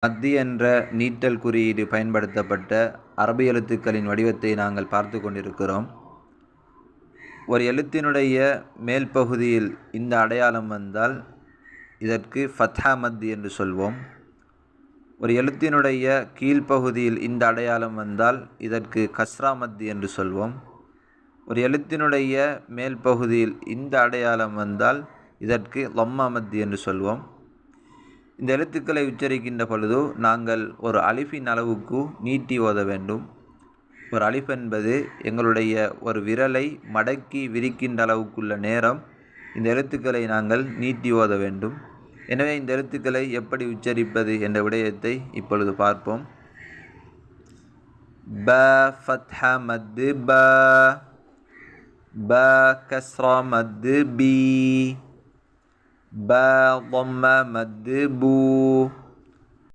மத்தி என்ற நீட்டல் குறியீடு பயன்படுத்தப்பட்ட அரபி எழுத்துக்களின் வடிவத்தை நாங்கள் பார்த்து கொண்டிருக்கிறோம். ஒரு எழுத்தினுடைய மேல் பகுதியில் இந்த அடையாளம் வந்தால் இதற்கு ஃபத்ஹா மத் என்று சொல்வோம். ஒரு எழுத்தினுடைய கீழ்ப்பகுதியில் இந்த அடையாளம் வந்தால் இதற்கு கஸ்ரா மத் என்று சொல்வோம். ஒரு எழுத்தினுடைய மேல் பகுதியில் இந்த அடையாளம் வந்தால் இதற்கு லம்மா மத் என்று சொல்வோம். இந்த எழுத்துக்களை உச்சரிக்கின்ற பொழுது நாங்கள் ஒரு அலிஃபின் அளவுக்கு நீட்டி ஓத வேண்டும். ஒரு அலிஃப் என்பது எங்களுடைய ஒரு விரலை மடக்கி விரிக்கின்ற அளவுக்குள்ள நேரம் இந்த எழுத்துக்களை நாங்கள் நீட்டி ஓத வேண்டும். எனவே இந்த எழுத்துக்களை எப்படி உச்சரிப்பது என்ற விடயத்தை இப்பொழுது பார்ப்போம். ப ஃபத்ஹா மத் ப, ப கஸ்ரா மத் பி, ப ضم மத் பூ,